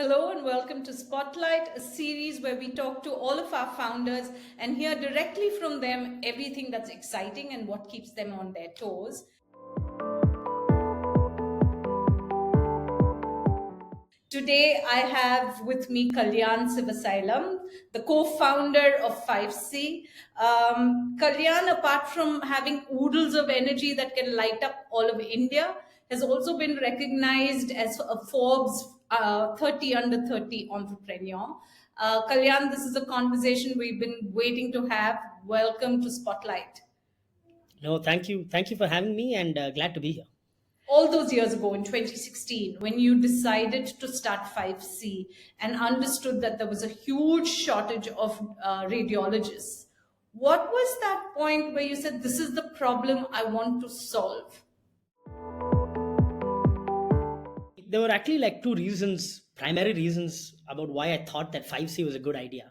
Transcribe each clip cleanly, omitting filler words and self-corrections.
Hello and welcome to Spotlight, a series where we talk to all of our founders and hear directly from them everything that's exciting and what keeps them on their toes. Today, I have with me Kalyan Sivasailam, the co-founder of 5C. Kalyan, apart from having oodles of energy that can light up all of India, has also been recognized as a Forbes 30 under 30 entrepreneur. Kalyan, this is a conversation we've been waiting to have. Welcome to Spotlight. No, thank you. Thank you for having me and glad to be here. All those years ago in 2016, when you decided to start 5C and understood that there was a huge shortage of radiologists, what was that point where you said, this is the problem I want to solve? There were actually like two reasons, primary reasons about why I thought that 5C was a good idea.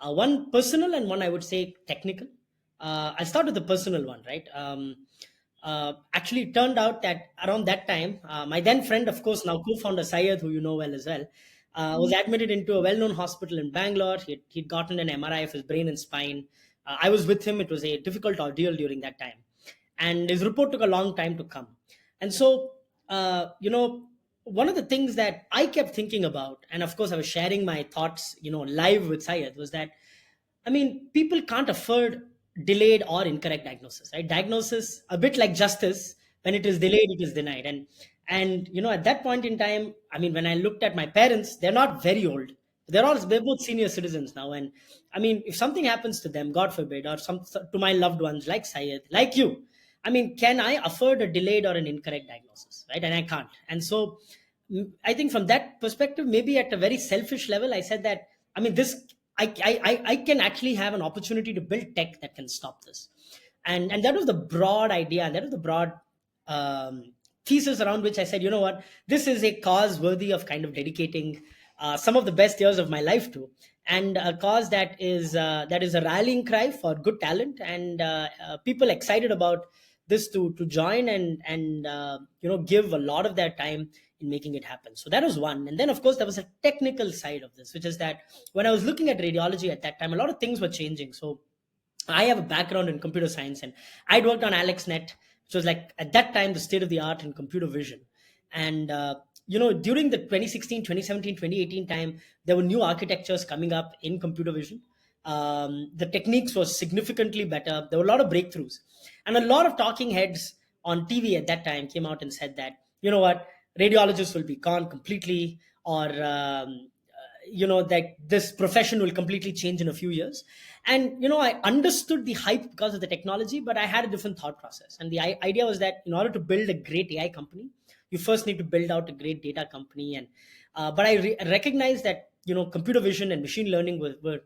One personal and one I would say technical. I'll start with the personal one, right? Actually, it turned out that around that time, my then friend, of course, now co-founder Syed, who you know well as well, was admitted into a well-known hospital in Bangalore. He'd gotten an MRI of his brain and spine. I was with him. It was a difficult ordeal during that time. And his report took a long time to come. And so, one of the things that I kept thinking about, and of course, I was sharing my thoughts, live with Syed, was that, I mean, people can't afford delayed or incorrect diagnosis, right? Diagnosis, a bit like justice, when it is delayed, it is denied. And at that point in time, I mean, when I looked at my parents, they're not very old. They're both senior citizens now. And I mean, if something happens to them, God forbid, or to my loved ones like Syed, like you, I mean, can I afford a delayed or an incorrect diagnosis, right? And I can't. And so I think from that perspective, maybe at a very selfish level, I said that, I mean, I can actually have an opportunity to build tech that can stop this. And that was the broad idea. That was the broad thesis around which I said, you know what, this is a cause worthy of kind of dedicating some of the best years of my life to, and a cause that is a rallying cry for good talent and people excited about this to join and give a lot of their time in making it happen. So that was one. And then of course there was a technical side of this, which is that when I was looking at radiology at that time, a lot of things were changing. So I have a background in computer science, and I'd worked on AlexNet, which was like at that time the state of the art in computer vision. And during the 2016, 2017, 2018 time, there were new architectures coming up in computer vision. The techniques were significantly better. There were a lot of breakthroughs, and a lot of talking heads on TV at that time came out and said that, you know what, radiologists will be gone completely, or that this profession will completely change in a few years. And I understood the hype because of the technology, but I had a different thought process. And the idea was that in order to build a great AI company, you first need to build out a great data company. And but I recognized that computer vision and machine learning were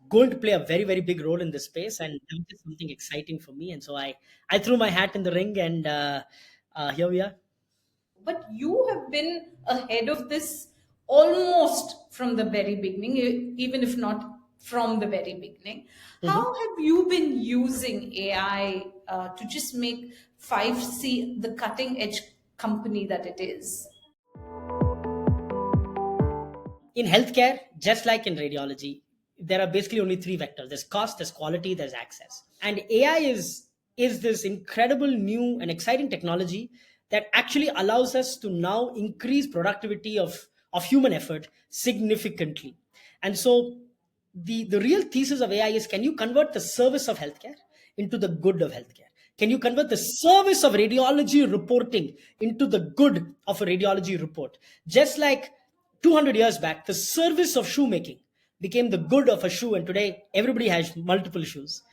going to play a very, very big role in this space, and that was something exciting for me. And so I threw my hat in the ring, and here we are. But you have been ahead of this almost from the very beginning, even if not from the very beginning. How Mhm. have you been using AI to just make 5C the cutting edge company that it is? In healthcare, just like in radiology, there are basically only three vectors: there's cost, there's quality, there's access. And AI is this incredible new and exciting technology that actually allows us to now increase productivity of human effort significantly. And so the real thesis of AI is, can you convert the service of healthcare into the good of healthcare? Can you convert the service of radiology reporting into the good of a radiology report? Just like 200 years back, the service of shoemaking became the good of a shoe, and today everybody has multiple shoes.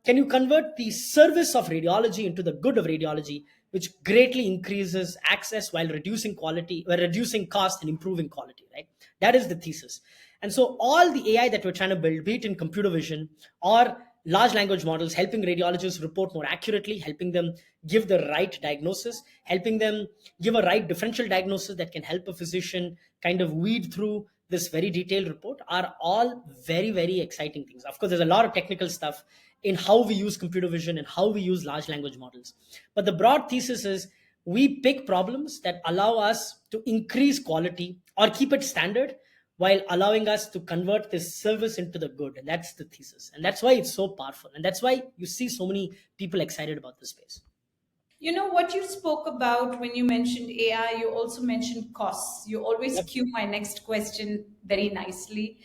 Can you convert the service of radiology into the good of radiology, which greatly increases access while reducing quality, while reducing cost and improving quality, right? That is the thesis. And so all the AI that we're trying to build, be it in computer vision or large language models, helping radiologists report more accurately, helping them give the right diagnosis, helping them give a right differential diagnosis that can help a physician kind of weed through this very detailed report, are all very, very exciting things. Of course, there's a lot of technical stuff in how we use computer vision and how we use large language models. But the broad thesis is, we pick problems that allow us to increase quality or keep it standard while allowing us to convert this service into the good. And that's the thesis. And that's why it's so powerful. And that's why you see so many people excited about this space. You know what you spoke about when you mentioned AI, you also mentioned costs. You always Yep. cue my next question very nicely.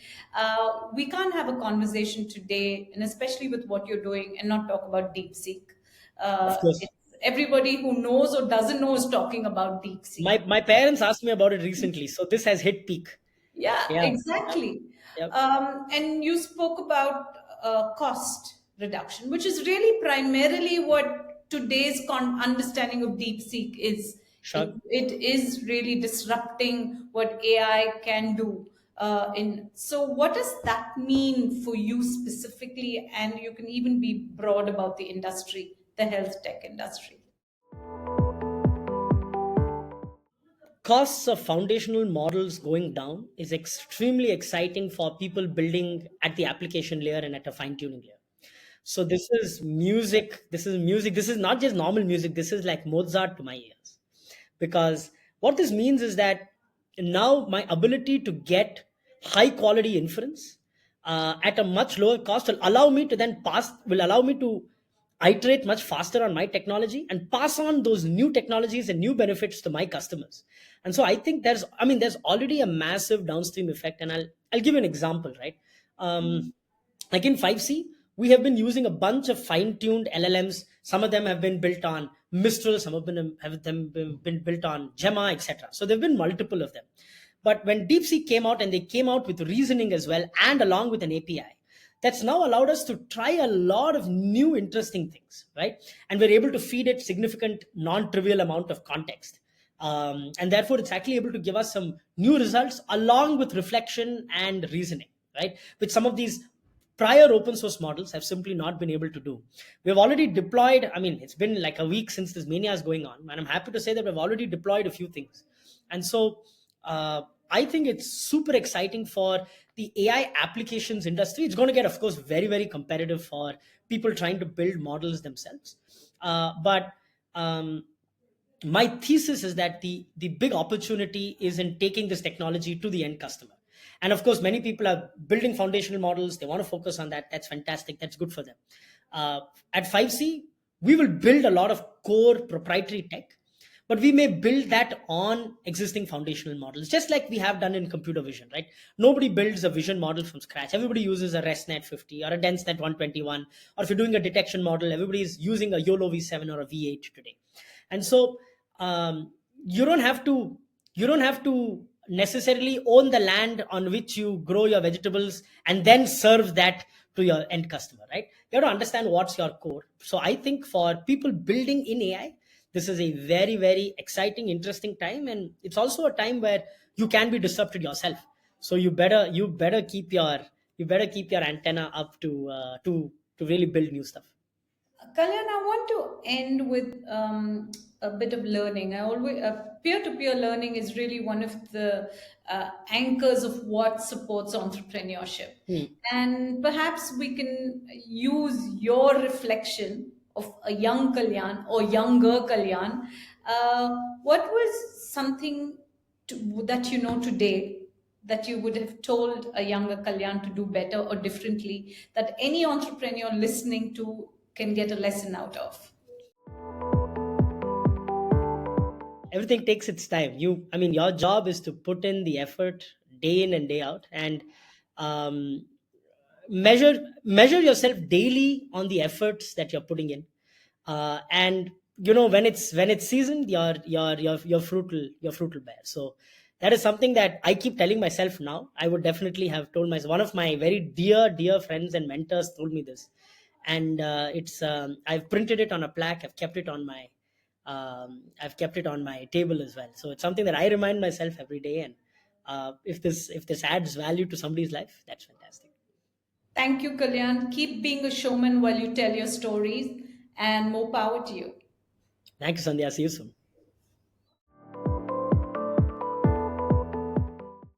We can't have a conversation today, and especially with what you're doing, and not talk about DeepSeek. Of course. Everybody who knows or doesn't know is talking about DeepSeek. My parents asked me about it recently. So this has hit peak. Yeah, Yeah. Yep. exactly. Yep. And you spoke about cost reduction, which is really primarily what today's understanding of DeepSeek is. Sure. It is really disrupting what AI can do. So, what does that mean for you specifically? And you can even be broad about the industry, the health tech industry. Costs of foundational models going down is extremely exciting for people building at the application layer and at a fine tuning layer. So this is music. This is music. This is not just normal music. This is like Mozart to my ears. Because what this means is that now my ability to get high quality inference at a much lower cost will allow me to iterate much faster on my technology and pass on those new technologies and new benefits to my customers. And so I think there's already a massive downstream effect. And I'll give you an example, right? Like in 5C, we have been using a bunch of fine-tuned LLMs. Some of them have been built on Mistral, some have been built on Gemma, etc. So there have been multiple of them. But when DeepSeek came out, and they came out with reasoning as well, and along with an API, that's now allowed us to try a lot of new interesting things, right? And we're able to feed it significant non-trivial amount of context. And therefore it's actually able to give us some new results along with reflection and reasoning, right? Which some of these prior open source models have simply not been able to do. We've already deployed, it's been like a week since this mania is going on, and I'm happy to say that we've already deployed a few things. And so I think it's super exciting for the AI applications industry. It's going to get, of course, very, very competitive for people trying to build models themselves. But my thesis is that the big opportunity is in taking this technology to the end customer. And of course, many people are building foundational models. They want to focus on that. That's fantastic. That's good for them. At 5C, we will build a lot of core proprietary tech, but we may build that on existing foundational models, just like we have done in computer vision, right? Nobody builds a vision model from scratch. Everybody uses a ResNet 50 or a DenseNet 121, or if you're doing a detection model, everybody is using a YOLO V7 or a V8 today. And so um, you don't have to you don't have to necessarily own the land on which you grow your vegetables and then serve that to your end customer, right? You have to understand what's your core. So I think for people building in AI, this is a very, very exciting, interesting time, and it's also a time where you can be disrupted yourself. So you better keep your antenna up to really build new stuff. Kalyan, I want to end with a bit of learning. I always peer-to-peer learning is really one of the anchors of what supports entrepreneurship, Hmm. and perhaps we can use your reflection of a young Kalyan or younger Kalyan. What was something that you know today that you would have told a younger Kalyan to do better or differently, that any entrepreneur listening to can get a lesson out of? Everything takes its time. Your job is to put in the effort day in and day out, and um, measure yourself daily on the efforts that you're putting in. And when it's seasoned, your fruit will bear. So that is something that I keep telling myself now. I would definitely have told myself. One of my very dear friends and mentors told me this, and it's I've printed it on a plaque. I've kept it on my table as well. So it's something that I remind myself every day. And if this adds value to somebody's life, that's fantastic. Thank you, Kalyan. Keep being a showman while you tell your stories, and more power to you. Thank you, Sandhya. See you soon.